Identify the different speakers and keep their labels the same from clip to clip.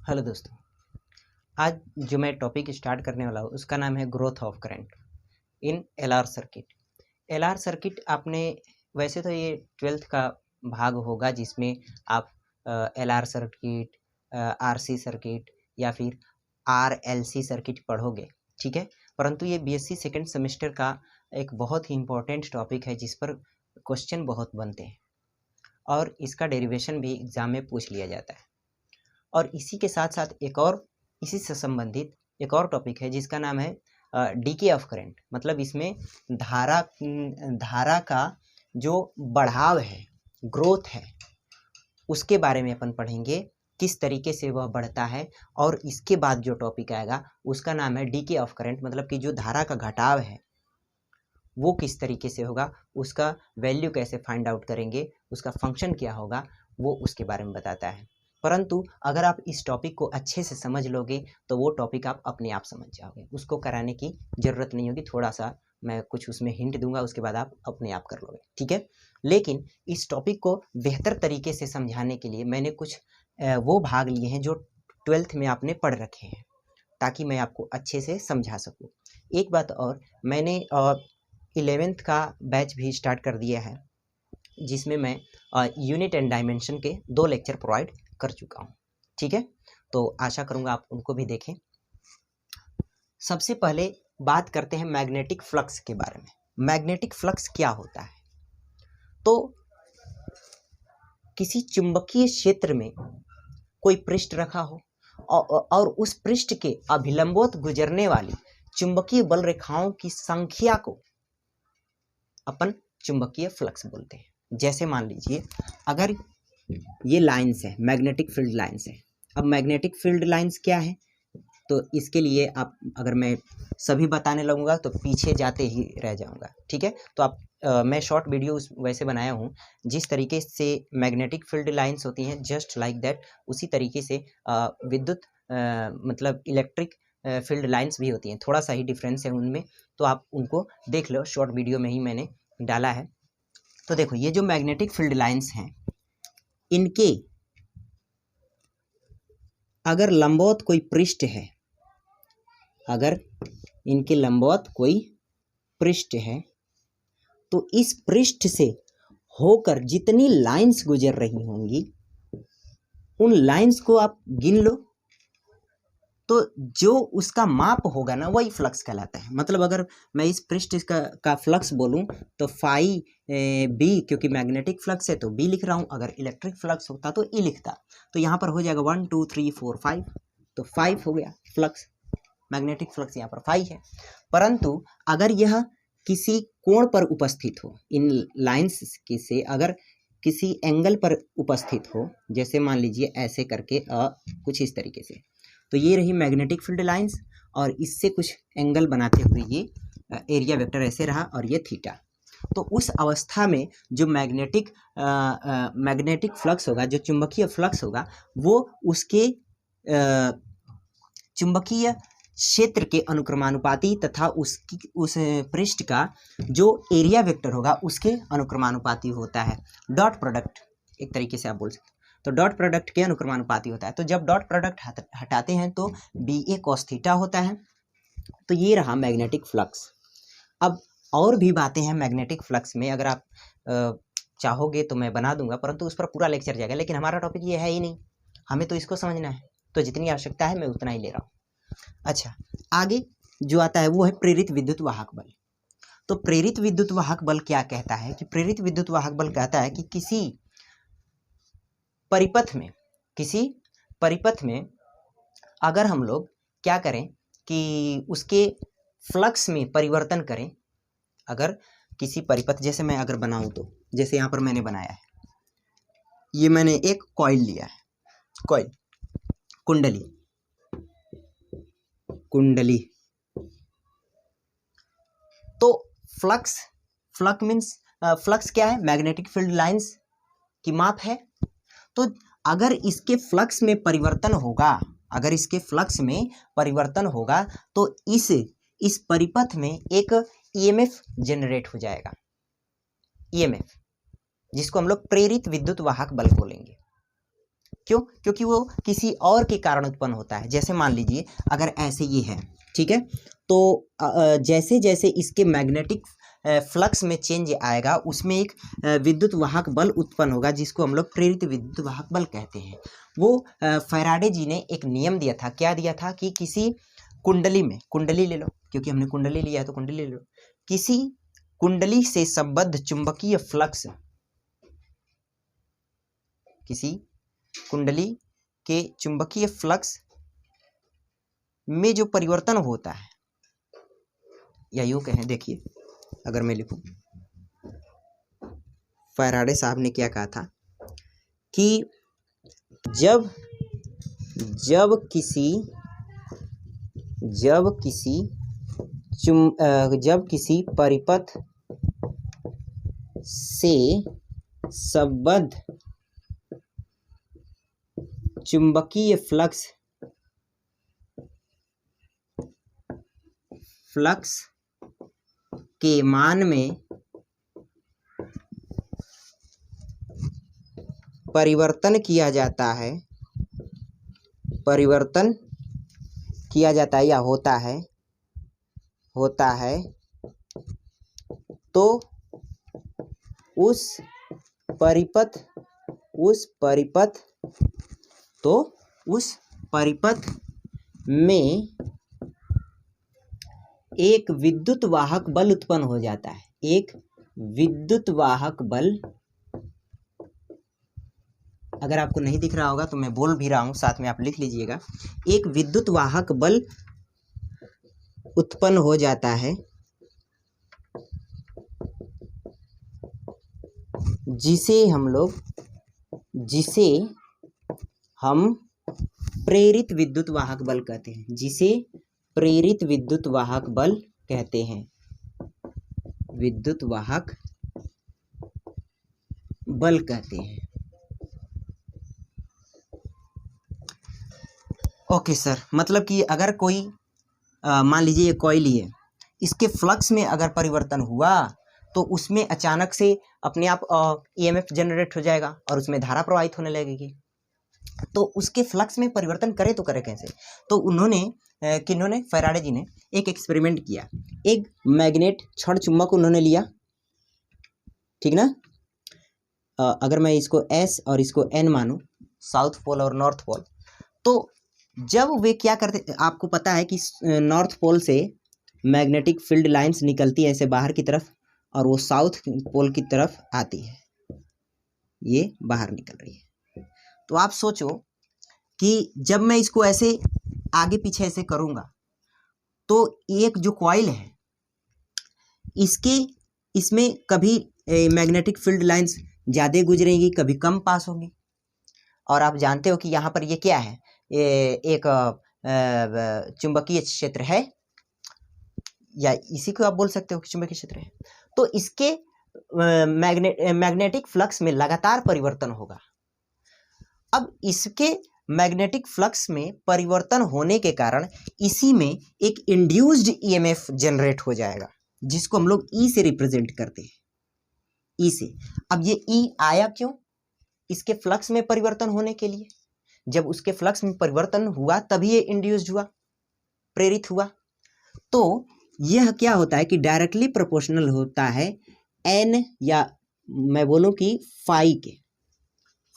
Speaker 1: Hello दोस्तों, आज जो मैं टॉपिक स्टार्ट करने वाला हूँ उसका नाम है growth of current in LR circuit. LR circuit आपने वैसे तो ये 12th का भाग होगा जिसमें आप एलआर सर्किट, आरसी सर्किट या फिर आरएलसी सर्किट पढ़ोगे, ठीक है। परंतु ये बीएससी सेकेंड सेमेस्टर का एक बहुत ही इम्पोर्टेंट टॉपिक है जिस पर क्वेश्चन बहुत बनते हैं और इसका डेरिवेशन भी एग्जाम में पूछ लिया जाता है। और इसी के साथ साथ एक और इसी से संबंधित एक और टॉपिक है जिसका नाम है डीके ऑफ करंट। मतलब इसमें धारा का जो बढ़ाव है, ग्रोथ है, उसके बारे में अपन पढ़ेंगे, किस तरीके से वह बढ़ता है। और इसके बाद जो टॉपिक आएगा उसका नाम है डीके ऑफ करंट, मतलब कि जो धारा का घटाव है वो किस तरीके से होगा, उसका वैल्यू कैसे फाइंड आउट करेंगे, उसका फंक्शन क्या होगा, वो उसके बारे में बताता है। परंतु अगर आप इस टॉपिक को अच्छे से समझ लोगे तो वो टॉपिक आप अपने आप समझ जाओगे, उसको कराने की ज़रूरत नहीं होगी। थोड़ा सा मैं कुछ उसमें हिंट दूंगा, उसके बाद आप अपने आप कर लोगे, ठीक है। लेकिन इस टॉपिक को बेहतर तरीके से समझाने के लिए मैंने कुछ वो भाग लिए हैं जो 12th में आपने पढ़ रखे हैं, ताकि मैं आपको अच्छे से समझा सकूँ। एक बात और, मैंने 11th का बैच भी स्टार्ट कर दिया है जिसमें मैं यूनिट एंड डायमेंशन के 2 लेक्चर प्रोवाइड कर चुका हूँ, ठीक है। तो आशा करूँगा आप उनको भी देखें। सबसे पहले बात करते हैं मैग्नेटिक फ्लक्स के बारे में। मैग्नेटिक फ्लक्स क्या होता है? तो किसी चुंबकीय क्षेत्र में कोई पृष्ठ रखा हो और उस पृष्ठ के अभिलंबोत गुजरने वाली चुंबकीय बल रेखाओं की संख्या को अपन चुंबकीय फ्लक्स बोलते हैं। जैसे मान लीजिए अगर ये लाइंस है, मैग्नेटिक फील्ड लाइंस है। अब मैग्नेटिक फील्ड लाइंस क्या है, तो इसके लिए आप अगर मैं सभी बताने लगूंगा तो पीछे जाते ही रह जाऊंगा, ठीक है। तो आप मैं शॉर्ट वीडियो वैसे बनाया हूँ जिस तरीके से मैग्नेटिक फील्ड लाइंस होती हैं, जस्ट लाइक दैट उसी तरीके से विद्युत मतलब इलेक्ट्रिक फील्ड लाइंस भी होती हैं। थोड़ा सा ही डिफरेंस है उनमें, तो आप उनको देख लो, शॉर्ट वीडियो में ही मैंने डाला है। तो देखो, ये जो मैग्नेटिक फील्ड लाइंस हैं, इनके अगर लंबवत कोई पृष्ठ है, अगर इनके लंबवत कोई पृष्ठ है, तो इस पृष्ठ से होकर जितनी लाइंस गुजर रही होंगी उन लाइंस को आप गिन लो, तो जो उसका माप होगा ना वही फ्लक्स कहलाता है। मतलब अगर मैं इस पृष्ठ का फ्लक्स बोलूं तो फाई बी, क्योंकि मैग्नेटिक फ्लक्स है तो बी लिख रहा हूं, अगर इलेक्ट्रिक फ्लक्स होता तो ई लिखता। तो यहाँ पर हो जाएगा 1 2 3 4 5, तो 5 हो गया फ्लक्स, मैग्नेटिक फ्लक्स यहाँ पर 5 है। परंतु अगर यह किसी कोण पर उपस्थित हो, इन लाइन्स की से अगर किसी एंगल पर उपस्थित हो, जैसे मान लीजिए ऐसे करके कुछ इस तरीके से, तो ये रही मैग्नेटिक फील्ड लाइंस, और इससे कुछ एंगल बनाते हुए ये एरिया वेक्टर ऐसे रहा और ये थीटा। तो उस अवस्था में जो मैग्नेटिक फ्लक्स होगा, जो चुंबकीय फ्लक्स होगा, वो उसके चुंबकीय क्षेत्र के अनुक्रमानुपाती तथा उस पृष्ठ का जो एरिया वेक्टर होगा उसके अनुक्रमानुपाती होता है। डॉट प्रोडक्ट एक तरीके से आप बोल सकते हैं, तो डॉट प्रोडक्ट के अनुक्रमानुपाती होता है। तो जब डॉट प्रोडक्ट हटाते हैं तो बी ए कॉस थीटा होता है। तो ये रहा मैग्नेटिक फ्लक्स। अब और भी बातें हैं मैग्नेटिक फ्लक्स में, अगर आप चाहोगे तो मैं बना दूंगा, परंतु उस पर पूरा लेक्चर जाएगा। लेकिन हमारा टॉपिक ये है ही नहीं, हमें तो इसको समझना है, तो जितनी आवश्यकता है मैं उतना ही ले रहा हूँ। अच्छा, आगे जो आता है वो है प्रेरित विद्युत वाहक बल। तो प्रेरित विद्युत वाहक बल क्या कहता है कि प्रेरित विद्युत वाहक बल कहता है कि किसी परिपथ में अगर हम लोग क्या करें कि उसके फ्लक्स में परिवर्तन करें। अगर किसी परिपथ, जैसे मैं अगर बनाऊं तो जैसे यहाँ पर मैंने बनाया है, ये मैंने एक कॉइल लिया है, कॉइल, कुंडली। तो फ्लक्स क्या है? मैग्नेटिक फील्ड लाइंस की माप है। तो अगर इसके फ्लक्स में परिवर्तन होगा, तो इस परिपथ में एक ईएमएफ जनरेट हो जाएगा, ईएमएफ, जिसको हम लोग प्रेरित विद्युत वाहक बल बोलेंगे, क्यों? क्योंकि वो किसी और के कारण उत्पन्न होता है। जैसे मान लीजिए अगर ऐसे ये है, ठीक है, तो जैसे जैसे इसके मैग्नेटिक फ्लक्स में चेंज आएगा उसमें एक विद्युत वाहक बल उत्पन्न होगा जिसको हम लोग प्रेरित विद्युत वाहक बल कहते हैं। वो फैराडे जी ने एक नियम दिया था। क्या दिया था कि किसी कुंडली में, कुंडली ले लो क्योंकि हमने कुंडली लिया है तो कुंडली ले लो, किसी कुंडली से संबद्ध चुंबकीय फ्लक्स, किसी कुंडली के चुंबकीय फ्लक्स में जो परिवर्तन होता है, या यूं कहें, देखिए अगर मैं लिखूं, फैराडे साहब ने क्या कहा था कि जब किसी परिपथ से संबद्ध चुंबकीय फ्लक्स के मान में परिवर्तन किया जाता है या होता है तो उस परिपथ में एक विद्युत वाहक बल उत्पन्न हो जाता है। एक विद्युत वाहक बल, अगर आपको नहीं दिख रहा होगा तो मैं बोल भी रहा हूं, साथ में आप लिख लीजिएगा। एक विद्युत वाहक बल उत्पन्न हो जाता है जिसे हम प्रेरित विद्युत वाहक बल कहते हैं, जिसे प्रेरित विद्युत वाहक बल कहते हैं, विद्युत वाहक बल कहते हैं। ओके सर, मतलब कि अगर कोई मान लीजिए ये कॉइल ही है, इसके फ्लक्स में अगर परिवर्तन हुआ तो उसमें अचानक से अपने आप ईएमएफ जनरेट हो जाएगा और उसमें धारा प्रवाहित होने लगेगी। तो उसके फ्लक्स में परिवर्तन करे तो करे कैसे? तो उन्होंने किन्होंने, फैराडे जी ने एक एक्सपेरिमेंट किया। एक मैग्नेट, क्षण चुंबक उन्होंने लिया, ठीक ना, अगर मैं इसको S और इसको N मानूं, साउथ पोल और नॉर्थ पोल, तो जब वे क्या करते, आपको पता है कि नॉर्थ पोल से मैग्नेटिक फील्ड लाइंस निकलती है ऐसे बाहर की तरफ और वो साउथ पोल की तरफ आती है, ये बाहर निकल रही है। तो आप सोचो कि जब मैं इसको ऐसे आगे पीछे ऐसे करूँगा तो एक जो कॉइल है इसमें कभी मैग्नेटिक फील्ड लाइंस ज़्यादा गुजरेंगी, कभी कम पास होंगी। और आप जानते हो कि यहाँ पर ये क्या है, एक चुंबकीय क्षेत्र है, या इसी को आप बोल सकते हो कि चुंबकीय क्षेत्र है। तो इसके मैग्नेटिक फ्लक्स में लगातार परिवर्तन होगा। अब इसके मैग्नेटिक फ्लक्स में परिवर्तन होने के कारण इसी में एक इंड्यूस्ड ईएमएफ जनरेट हो जाएगा, जिसको हम लोग ई से रिप्रेजेंट करते हैं, ई से। अब ये ई आया क्यों? इसके फ्लक्स में परिवर्तन होने के लिए। जब उसके फ्लक्स में परिवर्तन हुआ तभी ये इंड्यूस्ड हुआ, प्रेरित हुआ। तो यह क्या होता है कि डायरेक्टली प्रोपोर्शनल होता है एन, या मैं बोलूं कि फाई के।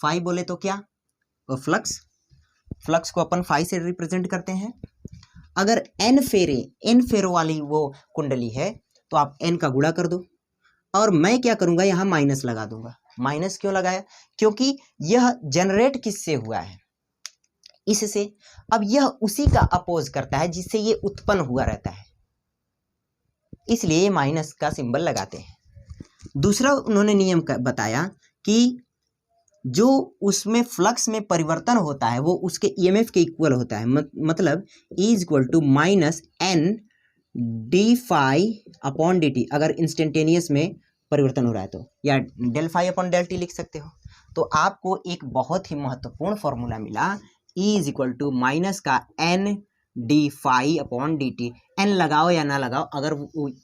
Speaker 1: फाई बोले तो क्या, फ्लक्स को अपन फाई से रिप्रेजेंट करते हैं। अगर एन फेरो वाली वो कुंडली है तो आप एन का गुणा कर दो, और मैं क्या करूंगा, यहाँ माइनस लगा दूंगा। माइनस क्यों लगाया? क्योंकि यह जनरेट किससे हुआ है, इससे। अब यह उसी का अपोज करता है जिससे ये उत्पन्न हुआ रहता है, इसलिए माइनस का सिंबल लगाते हैं। दूसरा उन्होंने नियम बताया कि जो उसमें फ्लक्स में परिवर्तन होता है वो उसके ईएमएफ के इक्वल होता है। मतलब E equal to minus N D phi upon D t, अगर इंस्टेंटेनियस में परिवर्तन हो रहा है तो, या del phi upon del t लिख सकते हो। तो आपको एक बहुत ही महत्वपूर्ण फॉर्मूला मिला, E is equal to minus का N D phi upon D T. N लगाओ या ना लगाओ, अगर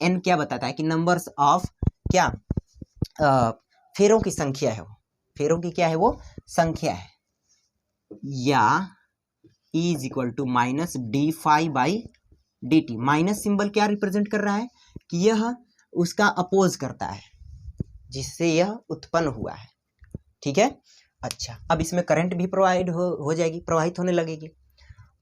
Speaker 1: एन क्या बताता है कि नंबर्स ऑफ क्या फेरों की संख्या है, वो फेरों की क्या है, वो संख्या है। या E is equal to minus d phi by d t. Minus symbol क्या रिप्रेजेंट कर रहा है कि यह उसका अपोज करता है जिससे यह उत्पन्न हुआ है। ठीक है, अच्छा अब इसमें करंट भी प्रोवाइड हो जाएगी, प्रवाहित होने लगेगी।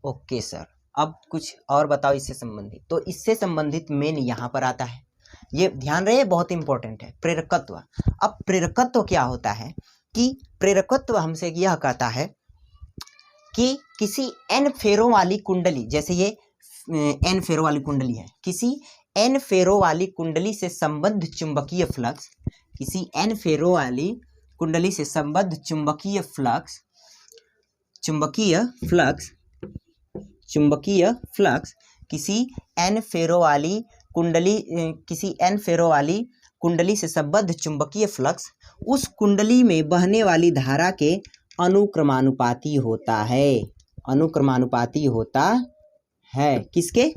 Speaker 1: ओके सर, अब कुछ और बताओ इससे संबंधित। तो इससे संबंधित मेन यहाँ पर आता है, ये ध्यान रहे बहुत इंपॉर्टेंट है, प्रेरकत्व। अब प्रेरकत्व क्या होता है कि प्रेरकत्व हमसे यह कहता है कि किसी एन फेरों वाली कुंडली, जैसे ये एन फेरों वाली कुंडली है, किसी एन फेरों वाली कुंडली से संबद्ध चुंबकीय फ्लक्स, किसी एन फेरों वाली कुंडली से संबद्ध चुंबकीय फ्लक्स किसी एन फेरों वाली कुंडली से संबद्ध चुंबकीय फ्लक्स उस कुंडली में बहने वाली धारा के अनुक्रमानुपाती होता है। अनुक्रमानुपाती होता है किसके?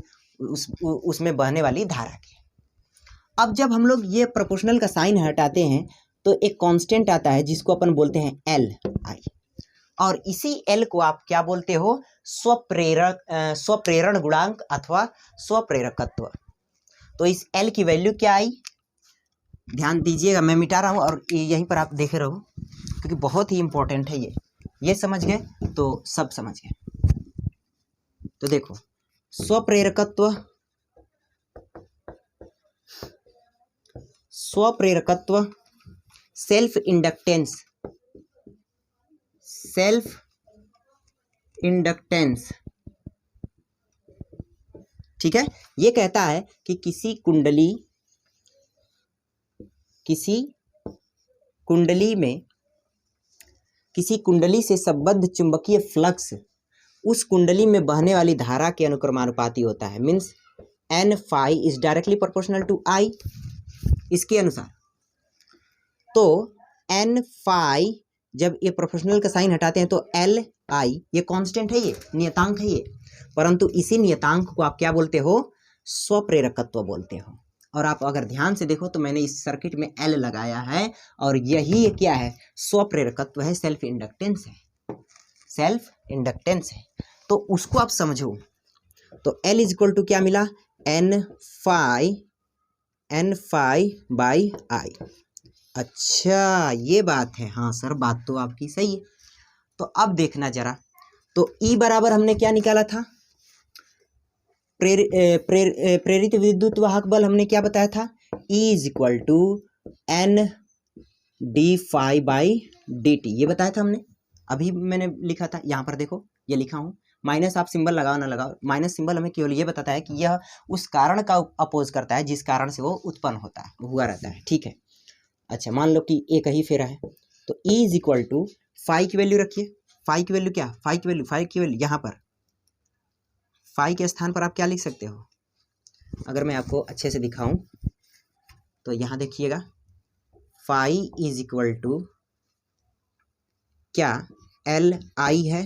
Speaker 1: उसमें बहने वाली धारा के। अब जब हम लोग ये प्रोपोर्शनल का साइन हटाते हैं तो एक कांस्टेंट आता है जिसको अपन बोलते हैं एल आई, और इसी एल को आप क्या बोलते हो? स्वप्रेरण गुणांक अथवा स्वप्रेरकत्व। तो इस एल की वैल्यू क्या आई? ध्यान दीजिएगा, मैं मिटा रहा हूँ और यहीं पर आप देखे रहो क्योंकि बहुत ही इंपॉर्टेंट है ये समझ गए तो सब समझ गए। तो देखो, स्वप्रेरकत्व सेल्फ इंडक्टेंस, ठीक है, ये कहता है कि किसी कुंडली से संबद्ध चुंबकीय फ्लक्स उस कुंडली में बहने वाली धारा के अनुक्रमानुपाती होता है। Means N phi is directly proportional to I. इसके अनुसार तो एन फाई, जब ये प्रोपोर्शनल का साइन हटाते हैं तो एल आई, ये कांस्टेंट है, ये नियतांक है ये, परंतु इसी नियतांक को आप क्या बोलते हो? स्वप्रेरकत्व बोलते हो। और आप अगर ध्यान से देखो तो मैंने इस सर्किट में एल लगाया है और यही क्या है? स्वप्रेरकत्व है, सेल्फ इंडक्टेंस है। तो उसको आप समझो तो एल इज इक्वल टू क्या मिला? N phi by I. अच्छा ये बात है, हाँ सर बात तो आपकी सही है। तो अब देखना जरा, तो E बराबर हमने क्या निकाला था? प्रेरित विद्युत वाहक बल हमने क्या बताया था? E is equal to N D phi by d t, ये बताया था हमने। अभी मैंने लिखा था, यहाँ पर देखो ये लिखा हूँ, माइनस आप सिंबल लगाओ ना लगाओ, माइनस सिंबल हमें केवल ये बताता है कि यह उस कारण का अपोज करता है जिस कारण से वो उत्पन्न होता है, हुआ रहता है। ठीक है, अच्छा मान लो कि एक ही फेरा है तो E is equal to phi की वैल्यू रखिए। फाई की वैल्यू क्या? फाई की वैल्यू यहाँ पर फाई के स्थान पर आप क्या लिख सकते हो? अगर मैं आपको अच्छे से दिखाऊं तो यहाँ देखिएगा, फाई इज इक्वल टू क्या? एल आई है।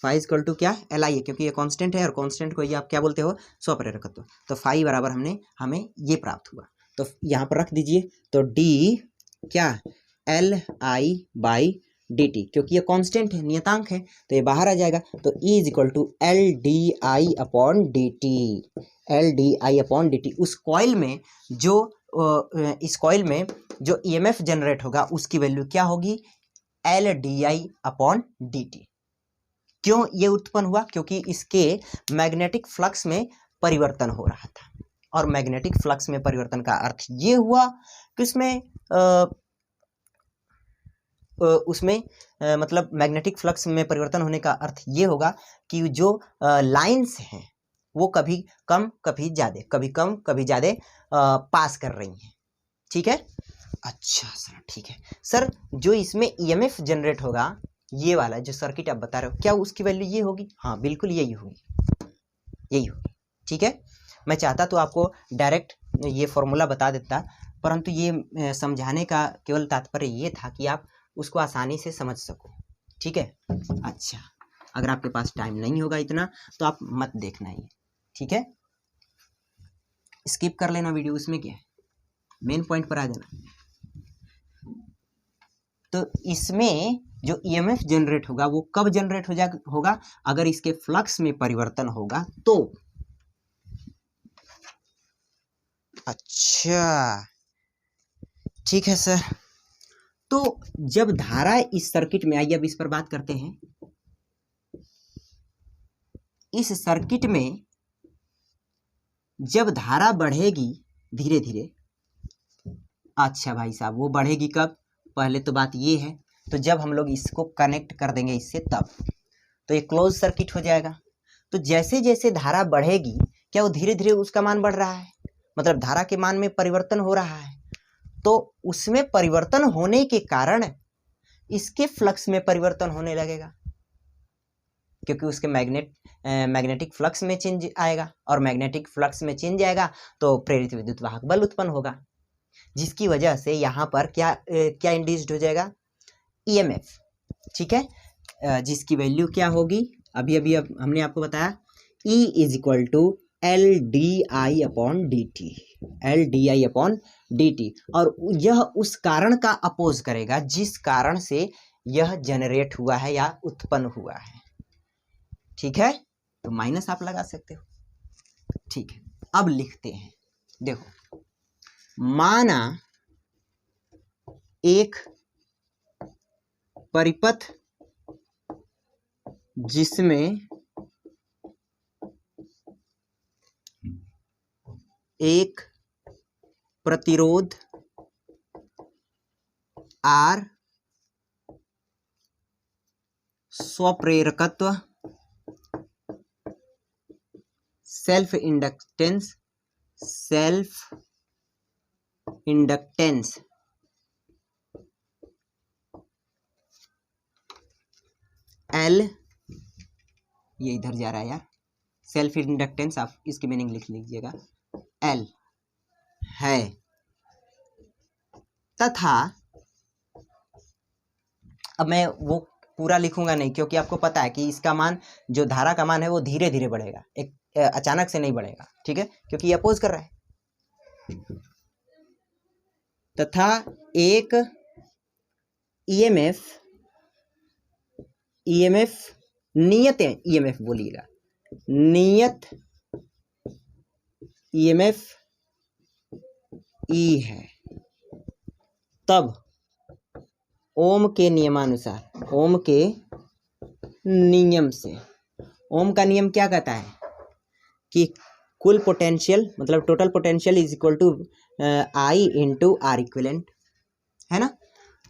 Speaker 1: फाई इज इक्वल टू क्या? एल आई है, क्योंकि ये कांस्टेंट है और कांस्टेंट को ये आप क्या बोलते हो? स्वप्रेरकत्व। तो फाई बराबर हमें ये प्राप्त हुआ, तो यहाँ पर रख दीजिए। तो डी क्या? L I by d T, क्योंकि ये कांस्टेंट है, नियतांक है, तो ये बाहर आ जाएगा। तो E is equal to L D I upon D t. उस कॉइल में इस कॉइल में जो EMF जनरेट होगा उसकी वैल्यू क्या होगी? L D I upon D T. क्यों ये उत्पन्न हुआ? क्योंकि इसके मैग्नेटिक फ्लक्स में परिवर्तन हो रहा था, और मैग्नेटिक फ्लक्स में परिवर्तन का अर्थ ये हुआ कि मतलब मैग्नेटिक फ्लक्स में परिवर्तन होने का अर्थ ये होगा कि जो लाइंस हैं वो कभी कम कभी ज़्यादा पास कर रही हैं। ठीक है, अच्छा सर ठीक है सर, जो इसमें EMF जनरेट होगा, ये वाला जो सर्किट आप बता रहे हो, क्या उसकी वैल्यू ये होगी? हाँ बिल्कुल यही होगी। ठीक है, मैं चाहता तो आपको डायरेक्ट ये फॉर्मूला बता देता, परंतु ये समझाने का केवल तात्पर्य ये था कि आप उसको आसानी से समझ सको। ठीक है, अच्छा अगर आपके पास टाइम नहीं होगा इतना तो आप मत देखना ही, ठीक है, स्किप कर लेना वीडियो, उसमें क्या है, मेन पॉइंट पर आ जाना। तो इसमें जो ईएमएफ जनरेट होगा वो कब जनरेट होगा, अगर इसके फ्लक्स में परिवर्तन होगा तो। अच्छा ठीक है सर। तो जब धारा इस सर्किट में आई, अब इस पर बात करते हैं। इस सर्किट में जब धारा बढ़ेगी धीरे धीरे, अच्छा भाई साहब वो बढ़ेगी कब, पहले तो बात ये है, तो जब हम लोग इसको कनेक्ट कर देंगे इससे तब, तो ये क्लोज सर्किट हो जाएगा। तो जैसे जैसे धारा बढ़ेगी क्या वो धीरे धीरे उसका मान बढ़ रहा है, मतलब धारा के मान में परिवर्तन हो रहा है, तो उसमें परिवर्तन होने के कारण इसके फ्लक्स में परिवर्तन होने लगेगा, क्योंकि उसके मैग्नेटिक फ्लक्स में चेंज आएगा, और मैग्नेटिक फ्लक्स में चेंज आएगा तो प्रेरित विद्युत वाहक बल उत्पन्न होगा, जिसकी वजह से यहाँ पर क्या इंड्यूस्ड हो जाएगा, ईएमएफ। ठीक है, जिसकी वैल्यू क्या होगी, अभी अब हमने आपको बताया, E is equal to LDI upon dt, LDI upon dt, और यह उस कारण का अपोज करेगा जिस कारण से यह जनरेट हुआ है या उत्पन्न हुआ है। ठीक है, तो माइनस आप लगा सकते हो। ठीक है, अब लिखते हैं, देखो माना एक परिपथ जिसमें एक प्रतिरोध R, स्वप्रेरकत्व, सेल्फ इंडक्टेंस L, ये इधर जा रहा है यार, सेल्फ इंडक्टेंस आप इसकी मीनिंग लिख लीजिएगा, L है, तथा अब मैं वो पूरा लिखूंगा नहीं, क्योंकि आपको पता है कि इसका मान, जो धारा का मान है वो धीरे धीरे बढ़ेगा, एक अचानक से नहीं बढ़ेगा। ठीक है, क्योंकि ये अपोज कर रहा है। तथा एक ईएमएफ नियत ईएमएफ बोलिएगा, नियत ईएमएफ ई है, तब ओम के नियमानुसार, ओम के नियम से, ओम का नियम क्या कहता है कि कुल पोटेंशियल मतलब total potential is equal to I into R equivalent, है ना।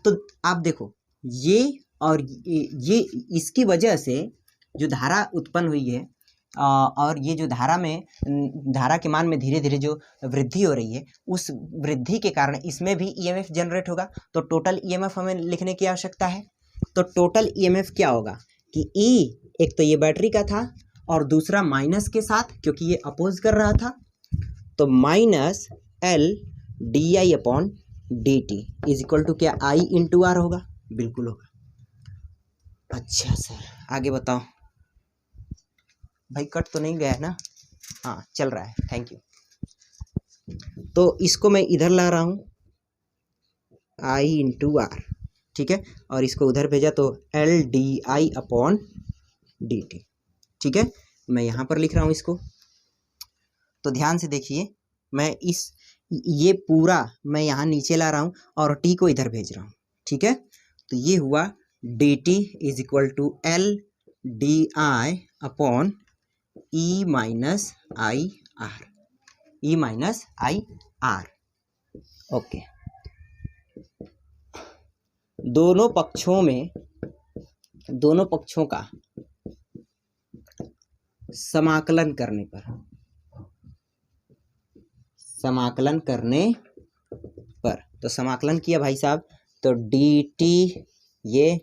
Speaker 1: तो आप देखो ये और ये इसकी वजह से जो धारा उत्पन्न हुई है, और ये जो धारा के मान में धीरे धीरे जो वृद्धि हो रही है, उस वृद्धि के कारण इसमें भी ईएमएफ जनरेट होगा। तो टोटल ईएमएफ हमें लिखने की आवश्यकता है। तो टोटल ईएमएफ क्या होगा कि ई, एक तो ये बैटरी का था और दूसरा माइनस के साथ, क्योंकि ये अपोज कर रहा था, तो minus LDI upon dt is equal to क्या, I इंटू आर होगा, बिल्कुल होगा। अच्छा सर आगे बताओ, भाई कट तो नहीं गया है ना, हाँ चल रहा है, थैंक यू। तो इसको मैं इधर ला रहा हूँ, I इंटू आर, ठीक है, और इसको उधर भेजा तो LDI अपॉन dt। ठीक है, मैं यहाँ पर लिख रहा हूँ इसको, तो ध्यान से देखिए, मैं ये पूरा मैं यहाँ नीचे ला रहा हूँ और t को इधर भेज रहा हूँ। ठीक है, तो ये हुआ dt is equal to LDI upon E minus I R, E minus I R. Okay, दोनों पक्षों का समाकलन करने पर, तो समाकलन किया भाई साहब, तो dt, ये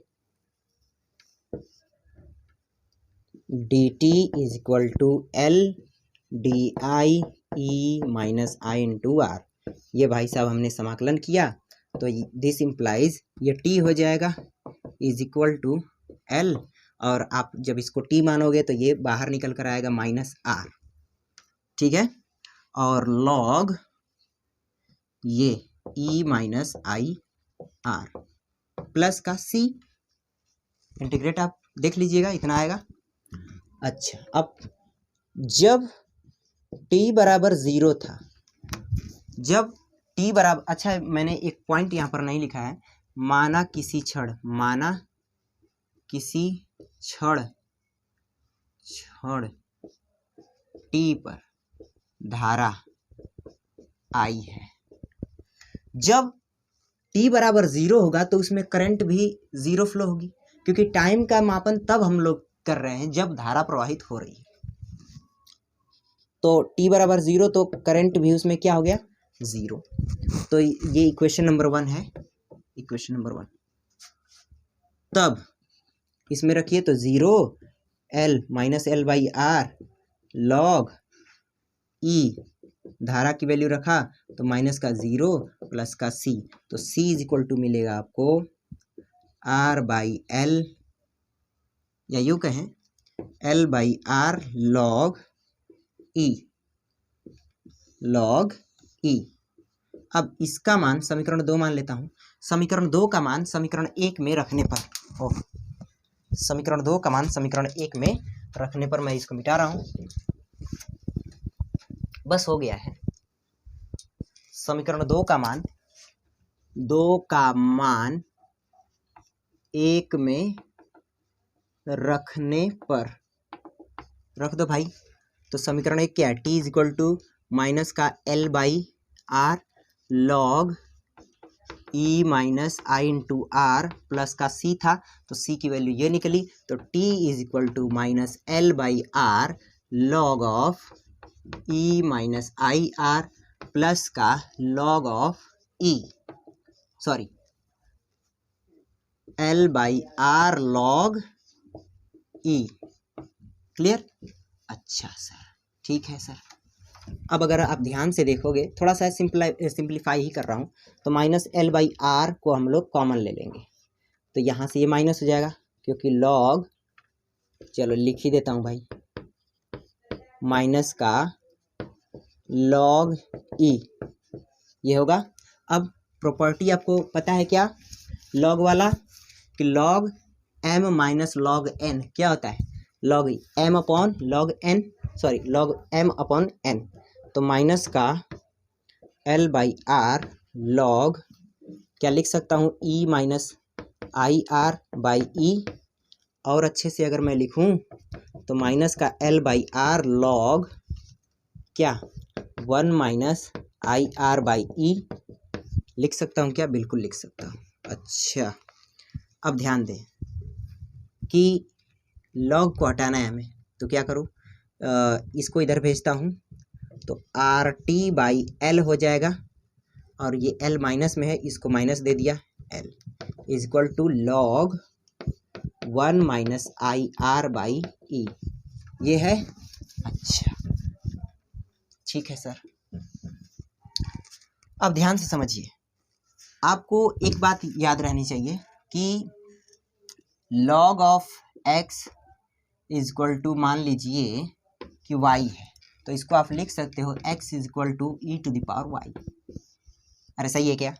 Speaker 1: dt is equal to LDI E minus I into R. ये भाई साहब हमने समाकलन किया, तो दिस इम्प्लाइज ये t हो जाएगा इज इक्वल टू L, और आप जब इसको t मानोगे तो ये बाहर निकल कर आएगा माइनस r। ठीक है, और log ये E minus I R plus का C, इंटीग्रेट आप देख लीजिएगा, इतना आएगा। अच्छा, अब जब t बराबर 0 था, जब t बराबर, अच्छा मैंने एक पॉइंट यहाँ पर नहीं लिखा है, माना किसी क्षण t पर धारा I है। जब t बराबर 0 होगा तो उसमें करंट भी 0 फ्लो होगी, क्योंकि टाइम का मापन तब हम लोग कर रहे हैं जब धारा प्रवाहित हो रही है। तो t बराबर 0 तो करंट भी उसमें क्या हो गया, 0। तो ये इक्वेशन नंबर 1 है, इक्वेशन नंबर 1। तब इसमें रखिए तो 0 L minus L by R log E, धारा की वैल्यू रखा तो माइनस का 0 प्लस का C, तो C इज इक्वल टू मिलेगा आपको R बाई L, या यूँ कहें L by R log E। अब इसका मान समीकरण 2 मान लेता हूँ। समीकरण 2 का मान समीकरण 1 में रखने पर, समीकरण 2 का मान समीकरण 1 में रखने पर, मैं इसको मिटा रहा हूँ, बस हो गया है। समीकरण 2 का मान 1 में रखने पर, रख दो भाई। तो समीकरण 1 क्या है, t is equal to minus का L by R log E minus I into R plus का C था, तो C की वैल्यू ये निकली, तो t is equal to minus L by R log of E minus I R plus का log of L by R log E। Clear? अच्छा sir, ठीक है सर। अब अगर आप ध्यान से देखोगे, थोड़ा सा सिंप्लीफाई ही कर रहा हूँ, तो माइनस L बाई आर को हम लोग कॉमन ले लेंगे, तो यहाँ से ये माइनस हो जाएगा, क्योंकि लॉग, चलो लिख ही देता हूँ भाई, माइनस का लॉग E ये होगा। अब प्रॉपर्टी आपको पता है क्या लॉग वाला, कि log m minus log n क्या होता है, log m upon log n, sorry log m upon n, तो माइनस का L बाई आर लॉग, क्या लिख सकता हूँ, E minus I R by E, और अच्छे से अगर मैं लिखूँ तो माइनस का L बाई आर लॉग क्या 1 minus I R by E लिख सकता हूँ क्या, बिल्कुल लिख सकता हूँ। अच्छा, अब ध्यान दें कि लॉग को हटाना है हमें, तो क्या करूँ, इसको इधर भेजता हूँ, तो आर टी बाई एल हो जाएगा, और ये L माइनस में है, इसको माइनस दे दिया, L is equal to log 1 minus I R by E, ये है। अच्छा ठीक है सर। अब ध्यान से समझिए, आपको एक बात याद रहनी चाहिए कि log of x is equal to, मान लीजिए कि y है, तो इसको आप लिख सकते हो x is equal to e to the power y। अरे सही है क्या,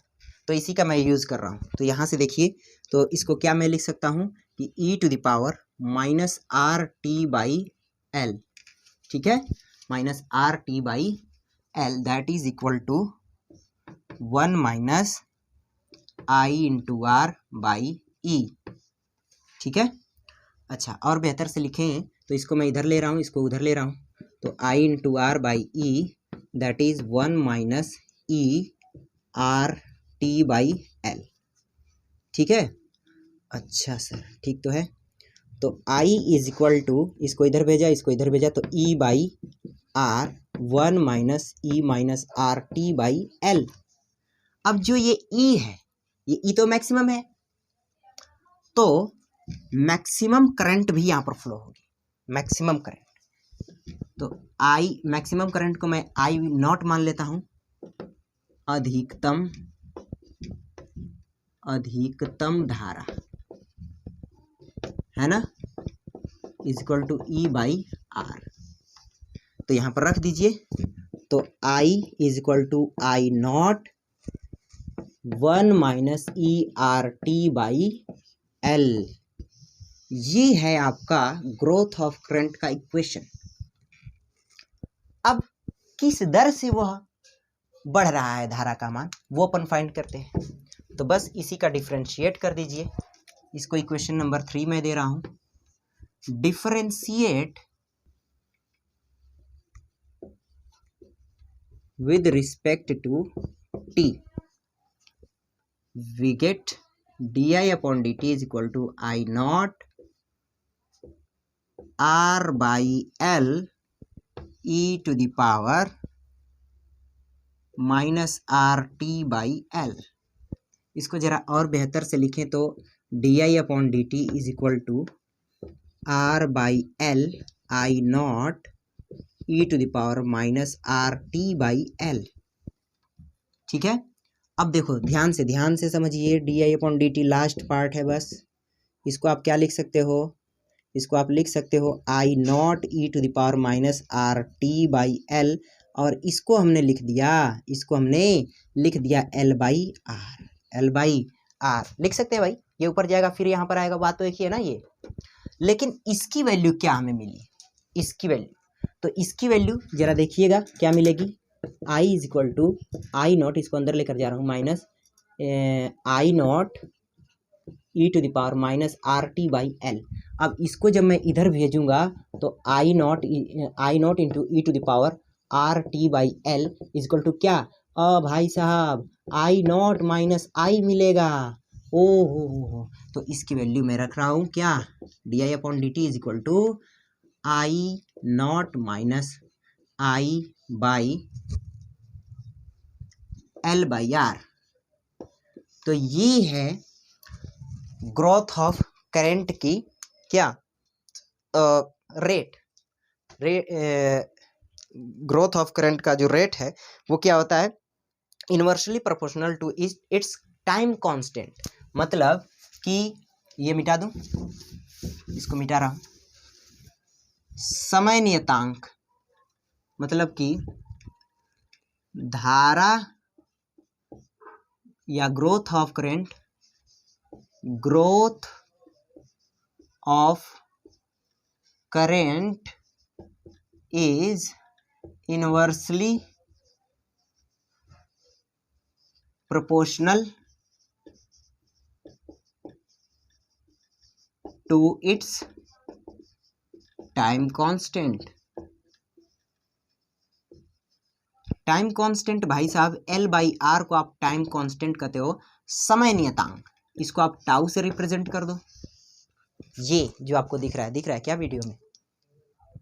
Speaker 1: तो इसी का मैं यूज़ कर रहा हूँ। तो यहाँ से देखिए, तो इसको क्या मैं लिख सकता हूँ कि E to the power minus R T by L, ठीक है, minus R T by L, that is equal to 1 minus I into R by E, ठीक है। अच्छा, और बेहतर से लिखें तो इसको मैं इधर ले रहा हूँ, इसको उधर ले रहा हूँ, तो I into R by E, that is 1 minus E R T by L, ठीक है। अच्छा सर, ठीक तो है। तो I इज इक्वल टू, इसको इधर भेजा, इसको इधर भेजा, तो E by R 1 minus e minus R T by L. अब जो ये E है, ये E तो मैक्सिमम है, तो मैक्सिमम करंट भी यहाँ पर फ्लो होगी, मैक्सिमम करंट। तो I मैक्सिमम करंट को मैं I नॉट मान लेता हूँ, अधिकतम धारा है ना, is equal to E by R. तो यहाँ पर रख दीजिए, तो I is equal to I not 1 minus E R T by L, ये है आपका ग्रोथ ऑफ करंट का इक्वेशन। अब किस दर से वह बढ़ रहा है धारा का मान, वो अपन फाइंड करते हैं। तो बस इसी का डिफरेंशिएट कर दीजिए। इसको इक्वेशन नंबर 3 में दे रहा हूं। Differentiate with respect to t, we get di upon dt is equal to I naught r by l e to the power minus r t by l। इसको जरा और बेहतर से लिखें तो di upon dt is equal to r by l I naught e to the power minus r t by l। ठीक है, अब देखो ध्यान से समझिए। D I upon D T last part है बस। इसको आप क्या लिख सकते हो, इसको आप लिख सकते हो I naught E to the power minus R T by L, और इसको हमने लिख दिया L by R. L by R लिख सकते हैं भाई, ये ऊपर जाएगा फिर यहाँ पर आएगा, बात तो एक ही है ना ये। लेकिन इसकी वैल्यू क्या हमें मिली, इसकी वैल्यू, तो इसकी वैल्यू जरा देखिएगा क्या मिलेगी। I is equal to I naught, इसको अंदर लेकर जा रहा हूँ, minus I naught E to the power minus R T by L. अब इसको जब मैं इधर भेजूंगा तो I naught into E to the power R T by L is equal to क्या, भाई साहब आई नॉट माइनस आई मिलेगा। ओ हो, तो इसकी वैल्यू मैं रख रहा हूँ क्या, D I upon D T is equal to I not minus I by L by R. तो ये है ग्रोथ ऑफ करंट की क्या रेट ग्रोथ ऑफ करंट का जो रेट है वो क्या होता है, inversely proportional to its time constant. मतलब कि ये मिटा दूं, इसको मिटा रहा हूं, समय नियतांक, मतलब कि धारा या growth of current, growth of current is inversely proportional to its time constant. Time constant भाई साहब एल बाई आर को आप टाइम कांस्टेंट कहते हो, समय नियतांक इसको आप टाउ से रिप्रेजेंट कर दो। ये जो आपको दिख रहा है क्या वीडियो में,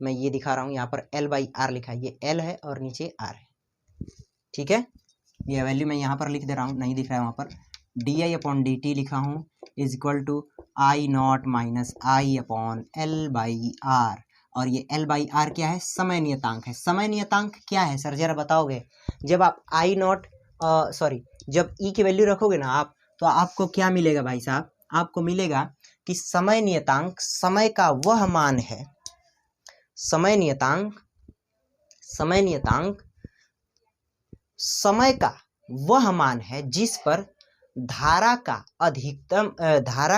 Speaker 1: मैं ये दिखा रहा हूँ, यहाँ पर एल बाई आर लिखा है, ये एल है और नीचे आर है। ठीक है, ये वैल्यू मैं यहाँ पर लिख दे रहा हूँ, नहीं दिख रहा है वहाँ पर, D I upon D T लिखा हूँ is equal to I not minus I upon L by R. और ये एल बाई आर क्या है, समय नियतांक है। समय नियतांक क्या है सर जरा बताओगे। जब आप आई नॉट जब ई की वैल्यू रखोगे ना आप, तो आपको क्या मिलेगा भाई साहब, आपको मिलेगा कि समय नियतांक समय का वह मान है, समय नियतांक समय का वह मान है जिस पर धारा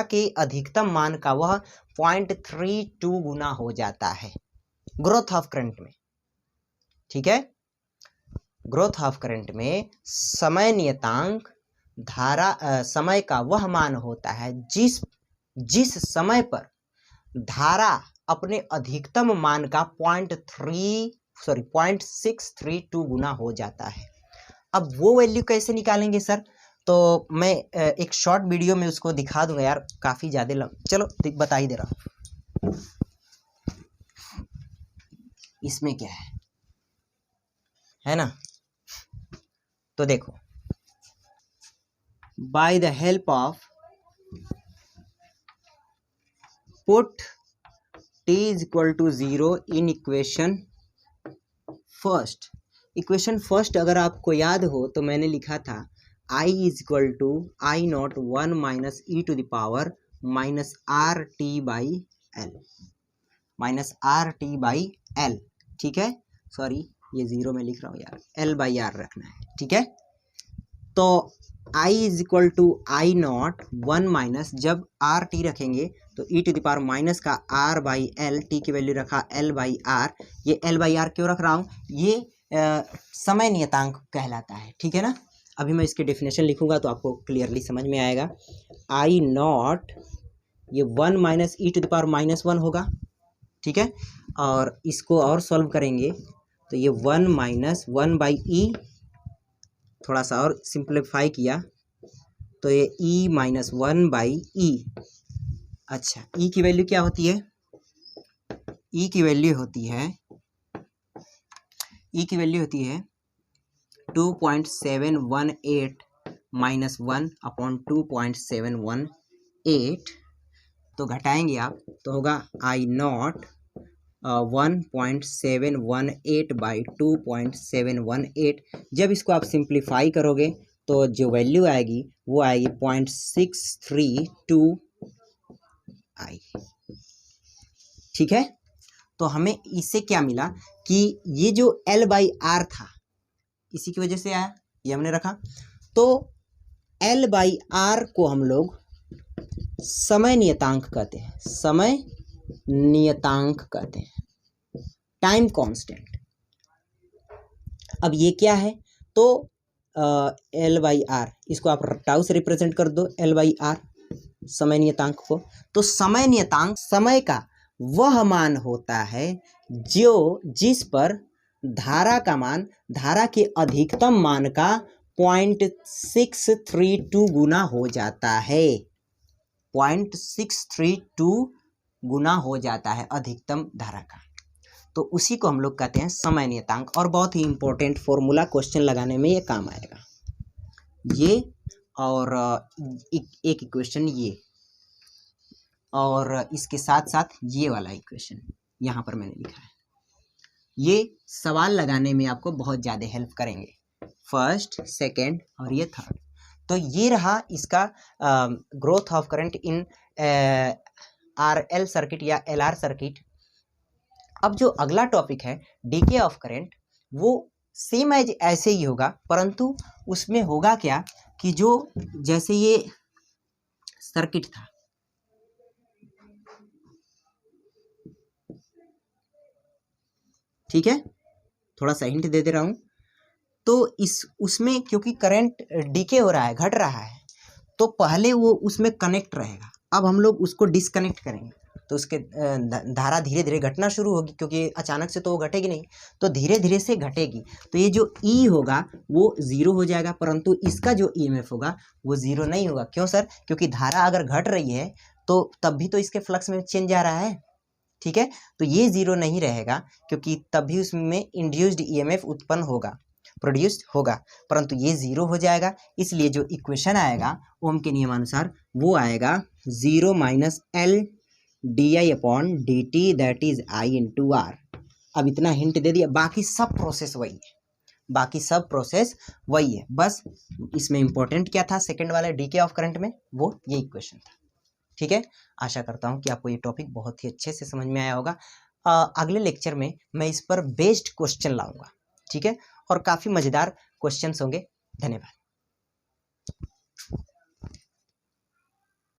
Speaker 1: के अधिकतम मान का वह 0.32 गुना हो जाता है ग्रोथ ऑफ करंट में। ठीक है, ग्रोथ ऑफ करंट में समय नियतांक समय का वह मान होता है जिस समय पर धारा अपने अधिकतम मान का 0.632 गुना हो जाता है। अब वो वैल्यू कैसे निकालेंगे सर, तो मैं एक शॉर्ट वीडियो में उसको दिखा दूंगा यार, काफ़ी ज़्यादा चलो बता ही दे रहा हूँ। इसमें क्या है ना, तो देखो, by the help of put t is equal to 0 in equation first अगर आपको याद हो तो मैंने लिखा था i is equal to I not 1 minus E to the power minus R T by L. ठीक है, सॉरी ये 0 में लिख रहा हूँ यार, एल बाई आर रखना है। ठीक है, तो i is equal to I not 1 minus, जब आर टी रखेंगे तो E to the power minus का आर बाई एल, टी की वैल्यू रखा एल बाई आर। ये एल बाई आर क्यों रख रहा हूँ, ये समय नियतांक कहलाता है, ठीक है ना। अभी मैं इसकी डेफिनेशन लिखूंगा तो आपको क्लियरली समझ में आएगा। आई नॉट, ये 1 minus E to the power minus 1 होगा, ठीक है। और इसको और सॉल्व करेंगे तो ये 1 माइनस 1 बाई ई, थोड़ा सा और सिंप्लीफाई किया तो ये ई माइनस 1 बाई ई। अच्छा, ई की वैल्यू क्या होती है, ई की वैल्यू होती है 2.718 माइनस 1 अपॉन 2.718। तो घटाएंगे आप तो होगा आई नॉट 1.718 बाई 2.718। जब इसको आप सिंप्लीफाई करोगे तो जो वैल्यू आएगी वो आएगी 0.632 आई, ठीक है। तो हमें इससे क्या मिला कि ये जो L बाई आर था इसी की वजह से आया, ये हमने रखा। तो L बाई आर को हम लोग समय नियतांक कहते हैं, समय नियतांक कहते हैं, टाइम कांस्टेंट। अब ये क्या है, तो L बाई आर, इसको आप टाउ से रिप्रेजेंट कर दो L बाई आर, समय नियतांक को। तो समय नियतांक समय का वह मान होता है जो जिस पर धारा का मान धारा के अधिकतम मान का 0.632 गुना हो जाता है, 0.632 गुना हो जाता है अधिकतम धारा का। तो उसी को हम लोग कहते हैं समय नियतांक। और बहुत ही इंपॉर्टेंट फॉर्मूला क्वेश्चन लगाने में ये काम आएगा, ये और एक इक्वेशन ये, और इसके साथ साथ ये वाला इक्वेशन यहाँ पर मैंने लिखा है, ये सवाल लगाने में आपको बहुत ज़्यादा हेल्प करेंगे, फर्स्ट, सेकंड और ये थर्ड। तो ये रहा इसका growth of current in RL circuit या LR सर्किट। अब जो अगला टॉपिक है डीके ऑफ करंट, वो सेम एज ऐसे ही होगा, परंतु उसमें होगा क्या कि जो जैसे ये सर्किट था, ठीक है, थोड़ा सा हिंट दे रहा हूं। तो उसमें क्योंकि करंट डीके हो रहा है, घट रहा है, तो पहले वो उसमें कनेक्ट रहेगा। अब हम लोग उसको डिसकनेक्ट करेंगे तो उसके धारा धीरे धीरे घटना शुरू होगी, क्योंकि अचानक से तो वो घटेगी नहीं, तो धीरे धीरे से घटेगी। तो ये जो ई होगा वो ज़ीरो हो जाएगा, परंतु इसका जो ईएमएफ होगा वो ज़ीरो नहीं होगा। क्यों सर? क्योंकि धारा अगर घट रही है तो तब भी तो इसके फ्लक्स में चेंज आ रहा है, ठीक है। तो ये ज़ीरो नहीं रहेगा, क्योंकि तभी उसमें इंड्यूस्ड ईएमएफ उत्पन्न होगा, प्रोड्यूस्ड होगा, परंतु ये ज़ीरो हो जाएगा। इसलिए जो इक्वेशन आएगा ओम के नियमानुसार वो आएगा 0 minus L D I upon D T, that is I into R. अब इतना हिंट दे दिया, बाकी सब प्रोसेस वही है, बाकी सब प्रोसेस वही है। बस इसमें इंपॉर्टेंट क्या था सेकंड वाले डीके ऑफ करंट में, वो ये इक्वेशन था, ठीक है। आशा करता हूँ कि आपको ये टॉपिक बहुत ही अच्छे से समझ में आया होगा। अगले लेक्चर में मैं इस पर बेस्ड क्वेश्चन लाऊंगा, ठीक है, और काफ़ी मज़ेदार क्वेश्चंस होंगे। धन्यवाद।